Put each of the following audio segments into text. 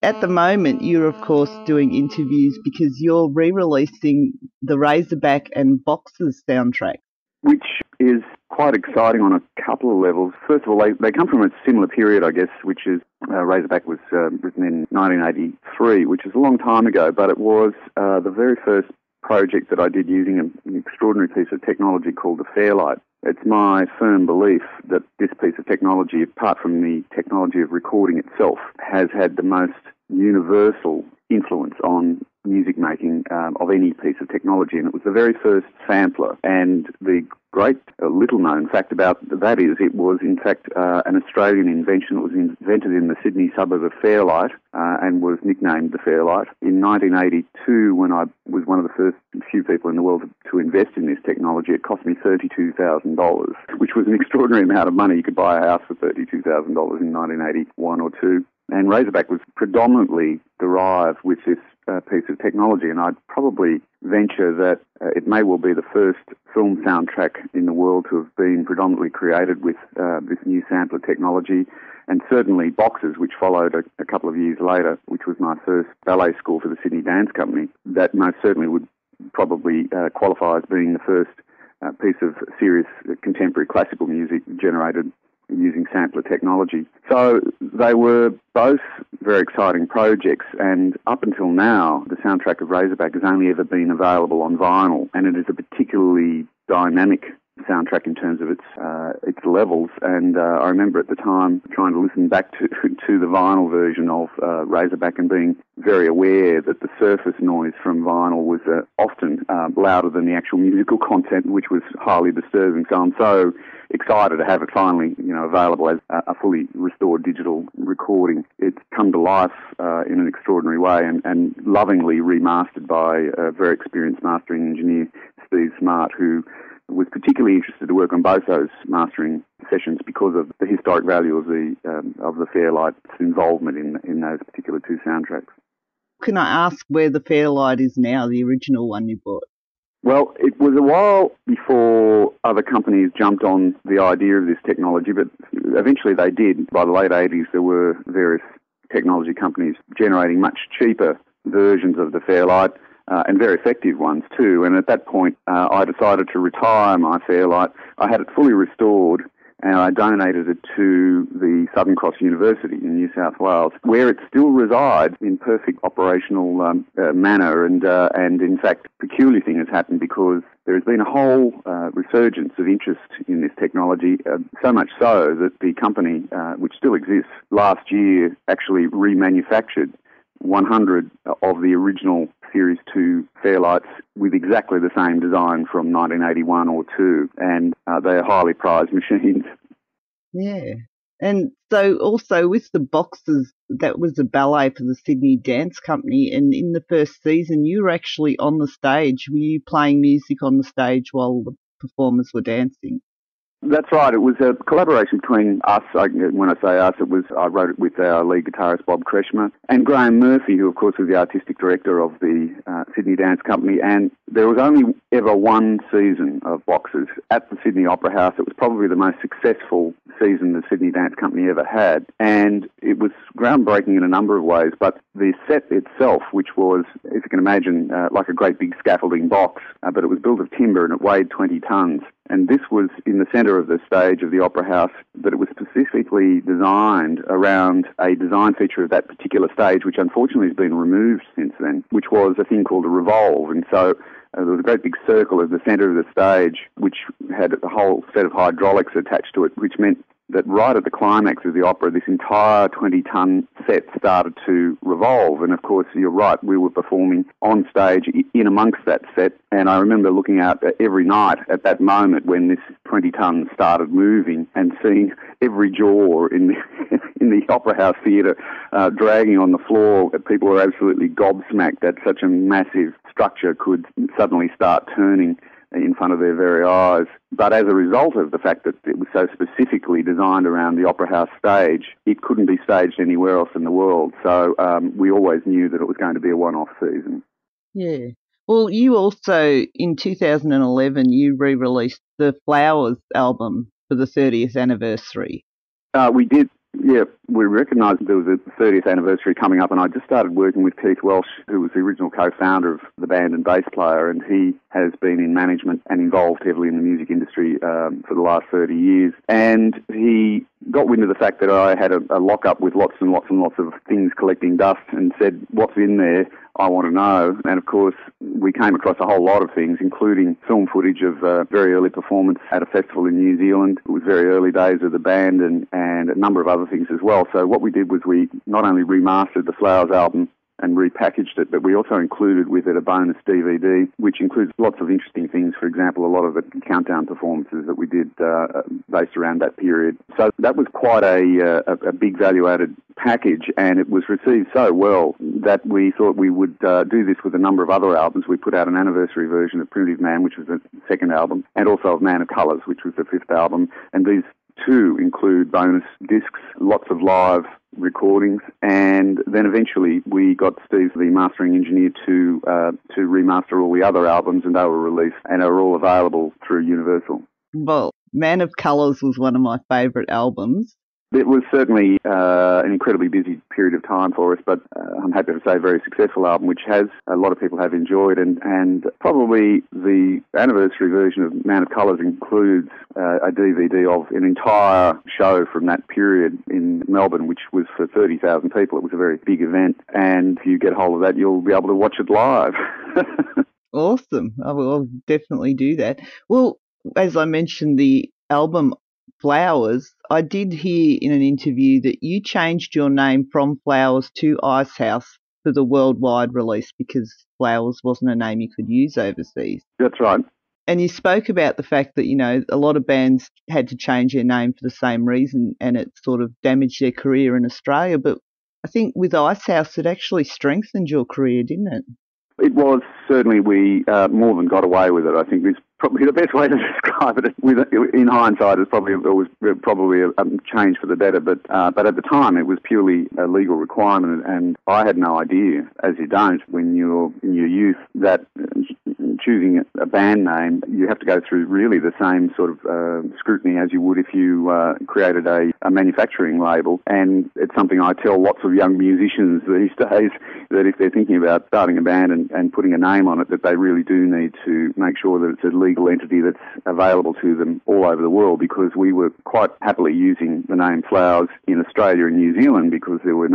At the moment, you're of course doing interviews because you're re-releasing the Razorback and Boxes soundtrack. Which is quite exciting on a couple of levels. First of all, they come from a similar period, I guess, which is Razorback was written in 1983, which is a long time ago, but it was the very first project that I did using an extraordinary piece of technology called the Fairlight. It's my firm belief that this piece of technology, apart from the technology of recording itself, has had the most universal influence on music making of any piece of technology, and it was the very first sampler. And the great little-known fact about that is it was, in fact, an Australian invention. It was invented in the Sydney suburb of Fairlight and was nicknamed the Fairlight. In 1982, when I was one of the first few people in the world to invest in this technology, it cost me $32,000, which was an extraordinary amount of money. You could buy a house for $32,000 in 1981 or 2. And Razorback was predominantly derived with this piece of technology, and I'd probably venture that it may well be the first film soundtrack in the world to have been predominantly created with this new sampler technology, and certainly Boxes, which followed a couple of years later, which was my first ballet score for the Sydney Dance Company. That most certainly would probably qualify as being the first piece of serious contemporary classical music generated using sampler technology. So they were both very exciting projects, and up until now, the soundtrack of Razorback has only ever been available on vinyl, and it is a particularly dynamic soundtrack in terms of its levels. And I remember at the time trying to listen back to the vinyl version of Razorback and being very aware that the surface noise from vinyl was often louder than the actual musical content, which was highly disturbing. So I'm so excited to have it finally, available as a fully restored digital recording. It's come to life in an extraordinary way and lovingly remastered by a very experienced mastering engineer, Steve Smart, who was particularly interested to work on both those mastering sessions because of the historic value of the Fairlight's involvement in those particular two soundtracks. Can I ask where the Fairlight is now, the original one you bought? Well, it was a while before other companies jumped on the idea of this technology, but eventually they did. By the late 80s, there were various technology companies generating much cheaper versions of the Fairlight, and very effective ones too. And at that point, I decided to retire my Fairlight. I had it fully restored, and I donated it to the Southern Cross University in New South Wales, where it still resides in perfect operational manner. And in fact, a peculiar thing has happened because there has been a whole resurgence of interest in this technology, so much so that the company, which still exists, last year actually remanufactured 100 of the original Series 2 Fairlights with exactly the same design from 1981 or 2, and they're highly prized machines. Yeah. And so also with the Boxes, that was a ballet for the Sydney Dance Company, and in the first season you were actually on the stage. Were you playing music on the stage while the performers were dancing? That's right. It was a collaboration between us. When I say us, I wrote it with our lead guitarist, Bob Kreshmer, and Graham Murphy, who, of course, was the artistic director of the Sydney Dance Company. And there was only ever one season of Boxes at the Sydney Opera House. It was probably the most successful season the Sydney Dance Company ever had. And it was groundbreaking in a number of ways. But the set itself, which was, if you can imagine, like a great big scaffolding box, but it was built of timber and it weighed 20 tonnes. And this was in the centre of the stage of the Opera House, but it was specifically designed around a design feature of that particular stage, which unfortunately has been removed since then, which was a thing called a revolve. And so there was a great big circle at the centre of the stage, which had a whole set of hydraulics attached to it, which meant that right at the climax of the opera, this entire 20-ton set started to revolve. And of course, you're right, we were performing on stage in amongst that set. And I remember looking out every night at that moment when this 20-ton started moving and seeing every jaw in the Opera House Theatre dragging on the floor. People were absolutely gobsmacked that such a massive structure could suddenly start turning in front of their very eyes. But as a result of the fact that it was so specifically designed around the Opera House stage, it couldn't be staged anywhere else in the world. So we always knew that it was going to be a one-off season. Yeah. Well, you also, in 2011, you re-released the Flowers album for the 30th anniversary. We did. Yeah, we recognised there was a 30th anniversary coming up, and I just started working with Keith Welsh, who was the original co-founder of the band and bass player, and he has been in management and involved heavily in the music industry for the last 30 years. And he got wind of the fact that I had a lock-up with lots and lots and lots of things collecting dust and said, what's in there? I want to know. And of course, we came across a whole lot of things, including film footage of very early performance at a festival in New Zealand. It was very early days of the band and a number of other things as well. So what we did was we not only remastered the Flowers album and repackaged it, but we also included with it a bonus DVD, which includes lots of interesting things. For example, a lot of the countdown performances that we did based around that period. So that was quite a big value-added package, and it was received so well that we thought we would do this with a number of other albums. We put out an anniversary version of Primitive Man, which was the second album, and also of Man of Colours, which was the fifth album. And these two include bonus discs, lots of live recordings, and then eventually we got Steve, the mastering engineer, to remaster all the other albums, and they were released and are all available through Universal. Well, Man of Colours was one of my favourite albums. It was certainly an incredibly busy period of time for us, but I'm happy to say a very successful album, which has a lot of people have enjoyed, and probably the anniversary version of Man of Colours includes a DVD of an entire show from that period in Melbourne, which was for 30,000 people. It was a very big event, and if you get hold of that, you'll be able to watch it live. Awesome. I will definitely do that. Well, as I mentioned, the album Flowers, I did hear in an interview that you changed your name from Flowers to Icehouse for the worldwide release because Flowers wasn't a name you could use overseas. That's right. And you spoke about the fact that, you know, a lot of bands had to change their name for the same reason and it sort of damaged their career in Australia. But I think with Icehouse, it actually strengthened your career, didn't it? It was. Certainly we more than got away with it. I think it's probably the best way to describe it. In hindsight, it was probably a change for the better, but at the time it was purely a legal requirement, and I had no idea, as you don't, when you're in your youth, that choosing a band name, you have to go through really the same sort of scrutiny as you would if you created a manufacturing label. And it's something I tell lots of young musicians these days, that if they're thinking about starting a band and putting a name on it, that they really do need to make sure that it's a legal entity that's available to them all over the world, because we were quite happily using the name Flowers in Australia and New Zealand because it was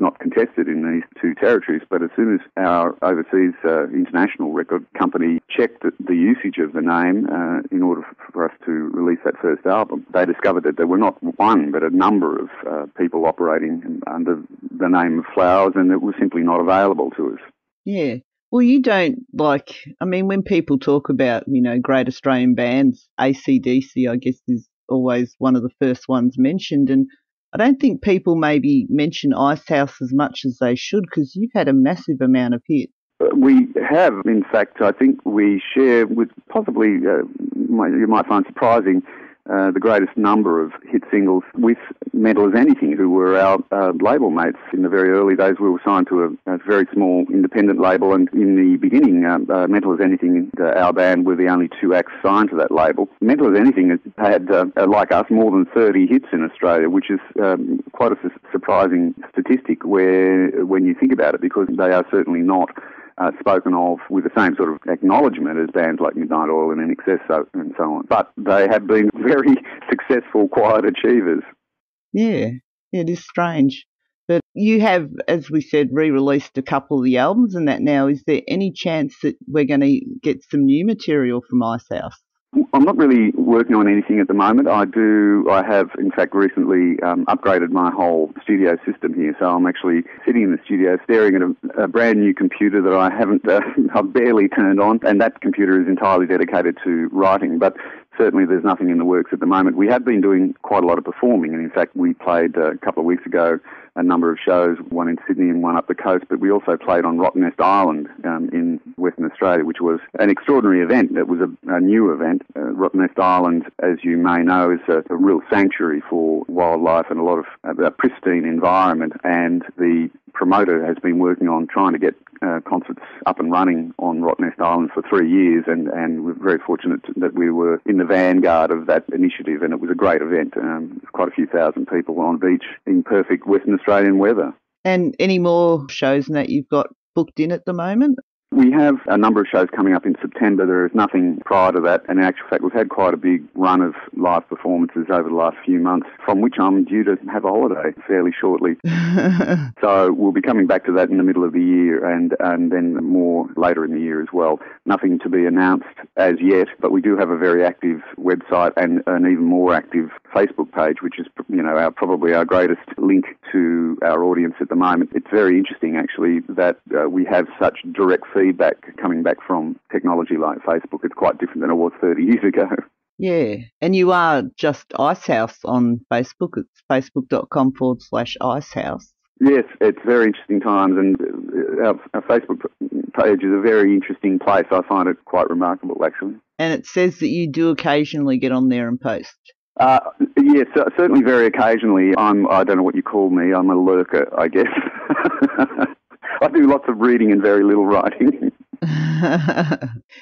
not contested in these two territories. But as soon as our overseas international record company checked the usage of the name in order for us to release that first album, they discovered that there were not one but a number of people operating under the name of Flowers, and it was simply not available to us. Yeah. Well, you don't when people talk about, you know, great Australian bands, ACDC, I guess, is always one of the first ones mentioned. And I don't think people maybe mention Icehouse as much as they should, because you've had a massive amount of hits. We have, in fact. I think we share with possibly, you might find surprising, the greatest number of hit singles with Mental as Anything, who were our label mates. In the very early days, we were signed to a very small independent label, and in the beginning, Mental as Anything and our band were the only two acts signed to that label. Mental as Anything had, like us, more than 30 hits in Australia, which is quite a surprising statistic when you think about it, because they are certainly not spoken of with the same sort of acknowledgement as bands like Midnight Oil and INXS and so on. But they have been very successful, quiet achievers. Yeah, it is strange. But you have, as we said, re-released a couple of the albums and that now. Is there any chance that we're going to get some new material from Icehouse? I'm not really working on anything at the moment. I have, in fact, recently upgraded my whole studio system here. So I'm actually sitting in the studio staring at a brand new computer that I haven't, I've barely turned on. And that computer is entirely dedicated to writing. But certainly there's nothing in the works at the moment. We have been doing quite a lot of performing. And in fact, we played a couple of weeks ago a number of shows, one in Sydney and one up the coast, but we also played on Rottnest Island in Western Australia, which was an extraordinary event. It was a new event. Rottnest Island, as you may know, is a real sanctuary for wildlife and a lot of a pristine environment, and the promoter has been working on trying to get concerts up and running on Rottnest Island for 3 years, and we're very fortunate that we were in the vanguard of that initiative, and it was a great event. Quite a few thousand people on beach in perfect Western Australian weather. And any more shows that you've got booked in at the moment? We have a number of shows coming up in September. There is nothing prior to that. And in actual fact, we've had quite a big run of live performances over the last few months, from which I'm due to have a holiday fairly shortly. So we'll be coming back to that in the middle of the year and then more later in the year as well. Nothing to be announced as yet, but we do have a very active website and an even more active Facebook page, which is, probably our greatest link to our audience at the moment. It's very interesting, actually, that we have such direct feedback coming back from technology like Facebook. It's quite different than it was 30 years ago. Yeah, and you are just Icehouse on Facebook. It's facebook.com/Icehouse. Yes, it's very interesting times, and our Facebook page is a very interesting place. I find it quite remarkable, actually. And it says that you do occasionally get on there and post. Yes, certainly very occasionally. I don't know what you call me. I'm a lurker, I guess. I do lots of reading and very little writing.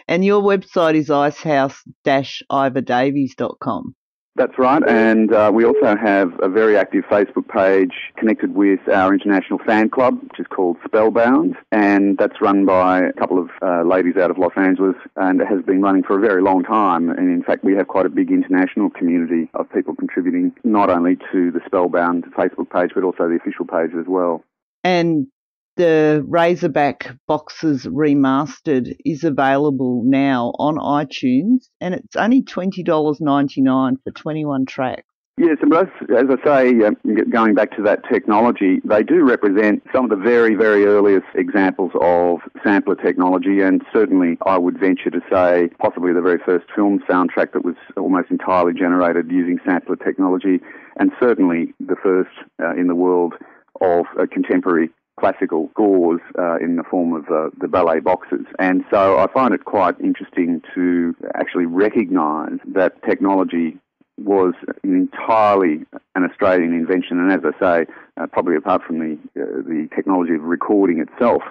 And your website is icehouse-ivadavies.com. That's right, and we also have a very active Facebook page connected with our international fan club, which is called Spellbound, and that's run by a couple of ladies out of Los Angeles, and it has been running for a very long time. And in fact, we have quite a big international community of people contributing not only to the Spellbound Facebook page, but also the official page as well. And the Razorback Boxes Remastered is available now on iTunes, and it's only $20.99 for 21 tracks. Yes, and both, as I say, going back to that technology, they do represent some of the very, very earliest examples of sampler technology, and certainly I would venture to say possibly the very first film soundtrack that was almost entirely generated using sampler technology, and certainly the first in the world of contemporary classical scores in the form of the ballet boxes. And so I find it quite interesting to actually recognise that technology was entirely an Australian invention, and as I say, probably apart from the technology of recording itself,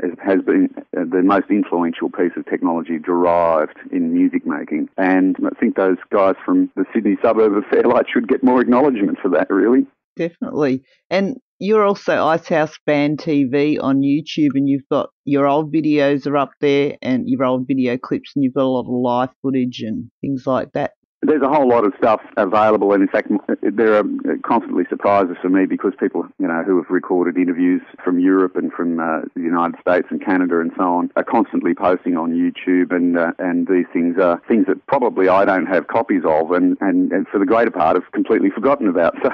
it has been the most influential piece of technology derived in music making. And I think those guys from the Sydney suburb of Fairlight should get more acknowledgement for that, really. Definitely. And you're also Icehouse Band TV on YouTube, and you've got your old videos are up there and your old video clips, and you've got a lot of live footage and things like that. There's a whole lot of stuff available, and in fact, there are constantly surprises for me because people, who have recorded interviews from Europe and from the United States and Canada and so on are constantly posting on YouTube, and these things are things that probably I don't have copies of, and for the greater part have completely forgotten about. So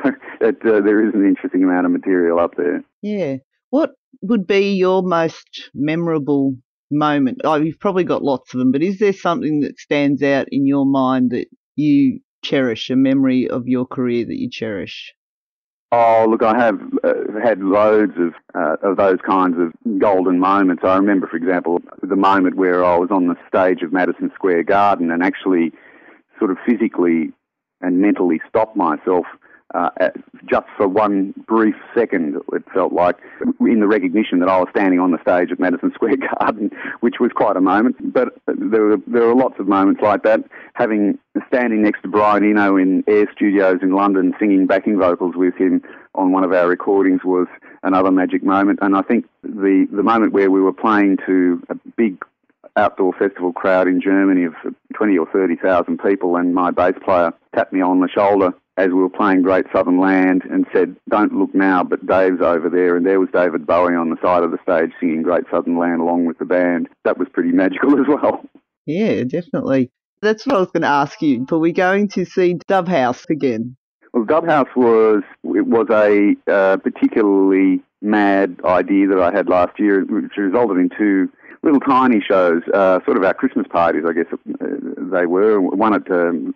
there is an interesting amount of material up there. Yeah. What would be your most memorable moment? Oh, you've probably got lots of them, but is there something that stands out in your mind that you cherish, a memory of your career that you cherish? Oh, look, I have had loads of those kinds of golden moments. I remember, for example, the moment where I was on the stage of Madison Square Garden and actually sort of physically and mentally stopped myself just for one brief second. It felt like, in the recognition that I was standing on the stage at Madison Square Garden, which was quite a moment. But there were lots of moments like that. Standing next to Brian Eno in Air Studios in London, singing backing vocals with him on one of our recordings was another magic moment. And I think the moment where we were playing to a big outdoor festival crowd in Germany of 20 or 30,000 people, and my bass player tapped me on the shoulder as we were playing Great Southern Land and said, "Don't look now, but Dave's over there." And there was David Bowie on the side of the stage singing Great Southern Land along with the band. That was pretty magical as well. Yeah, definitely. That's what I was going to ask you. Are we going to see Dove House again? Well, Dove House was a particularly mad idea that I had last year, which resulted in two little tiny shows, sort of our Christmas parties, I guess they were. One at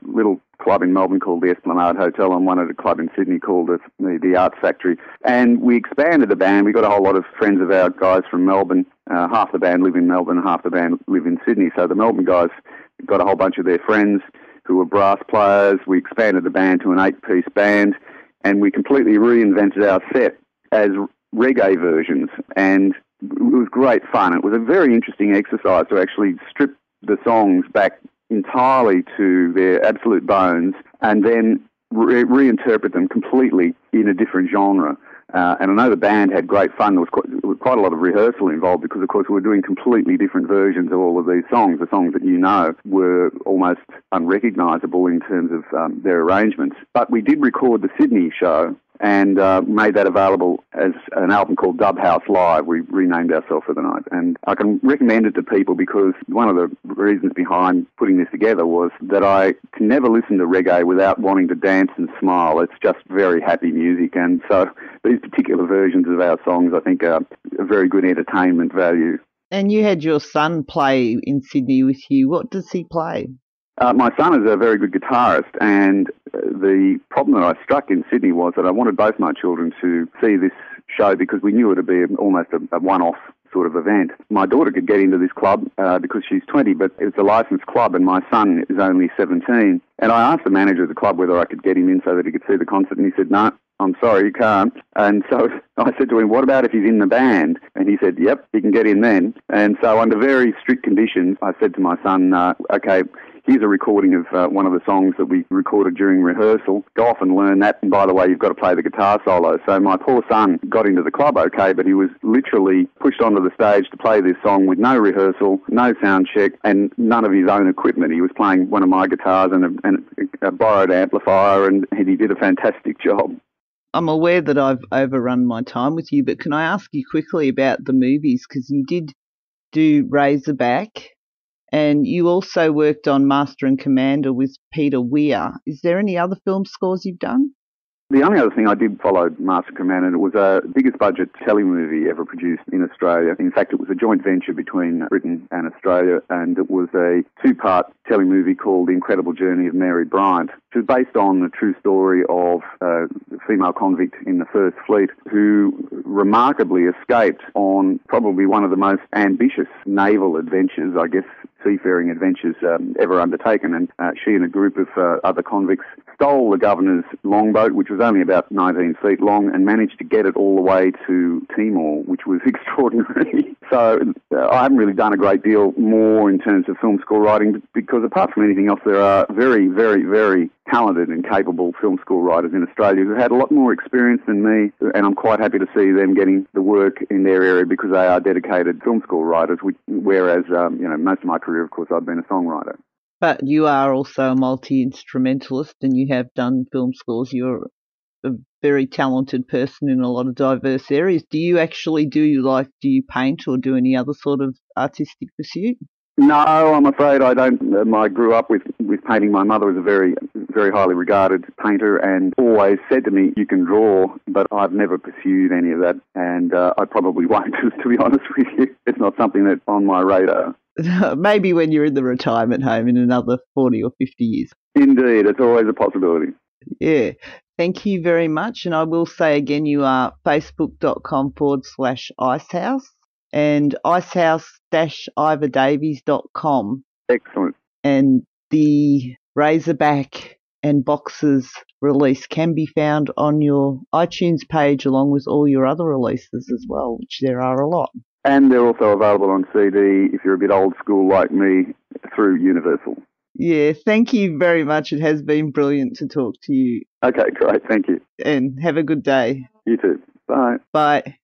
little club in Melbourne called the Esplanade Hotel and one at a club in Sydney called the Arts Factory. And we expanded the band. We got a whole lot of friends of our guys from Melbourne. Half the band live in Melbourne, half the band live in Sydney. So the Melbourne guys got a whole bunch of their friends who were brass players. We expanded the band to an 8-piece band, and we completely reinvented our set as reggae versions. And it was great fun. It was a very interesting exercise to actually strip the songs back entirely to their absolute bones and then reinterpret them completely in a different genre. And I know the band had great fun. There was quite a lot of rehearsal involved because, of course, we were doing completely different versions of all of these songs. The songs that you know were almost unrecognisable in terms of their arrangements. But we did record the Sydney show and made that available as an album called Dub House Live. We renamed ourselves for the night. And I can recommend it to people because one of the reasons behind putting this together was that I can never listen to reggae without wanting to dance and smile. It's just very happy music. And so these particular versions of our songs, I think, are a very good entertainment value. And you had your son play in Sydney with you. What does he play? My son is a very good guitarist, and the problem that I struck in Sydney was that I wanted both my children to see this show because we knew it would be almost a one-off sort of event. My daughter could get into this club because she's 20, but it's a licensed club, and my son is only 17. And I asked the manager of the club whether I could get him in so that he could see the concert, and he said, no, I'm sorry, you can't. And so I said to him, what about if he's in the band? And he said, yep, he can get in then. And so under very strict conditions, I said to my son, okay, here's a recording of one of the songs that we recorded during rehearsal. Go off and learn that. And by the way, you've got to play the guitar solo. So my poor son got into the club okay, but he was literally pushed onto the stage to play this song with no rehearsal, no sound check, and none of his own equipment. He was playing one of my guitars and a borrowed amplifier, and he did a fantastic job. I'm aware that I've overrun my time with you, but can I ask you quickly about the movies? Because you did do Razorback, and you also worked on Master and Commander with Peter Weir. Is there any other film scores you've done? The only other thing I did follow Master Commander, and it was the biggest budget telemovie ever produced in Australia. In fact, it was a joint venture between Britain and Australia, and it was a 2-part telemovie called The Incredible Journey of Mary Bryant, which is based on the true story of a female convict in the First Fleet who remarkably escaped on probably one of the most ambitious naval adventures, I guess, seafaring adventures ever undertaken. And she and a group of other convicts stole the governor's longboat, which was only about 19 feet long, and managed to get it all the way to Timor, which was extraordinary. So I haven't really done a great deal more in terms of film score writing because apart from anything else, there are very, very, very talented and capable film score writers in Australia who had a lot more experience than me, and I'm quite happy to see them getting the work in their area because they are dedicated film score writers, whereas most of my career, of course, I've been a songwriter. But you are also a multi-instrumentalist and you have done film scores. You're a very talented person in a lot of diverse areas. Do you actually do you paint or do any other sort of artistic pursuit? No, I'm afraid I don't. I grew up with painting. My mother was a very, very highly regarded painter and always said to me, you can draw, but I've never pursued any of that, and I probably won't, to be honest with you. It's not something that's on my radar. Maybe when you're in the retirement home in another 40 or 50 years. Indeed, it's always a possibility. Yeah. Thank you very much. And I will say again, you are facebook.com/Icehouse and icehouse-ivadavies.com. Excellent. And the Razorback and Boxes release can be found on your iTunes page along with all your other releases as well, which there are a lot. And they're also available on CD, if you're a bit old school like me, through Universal. Yeah, thank you very much. It has been brilliant to talk to you. Okay, great. Thank you. And have a good day. You too. Bye. Bye.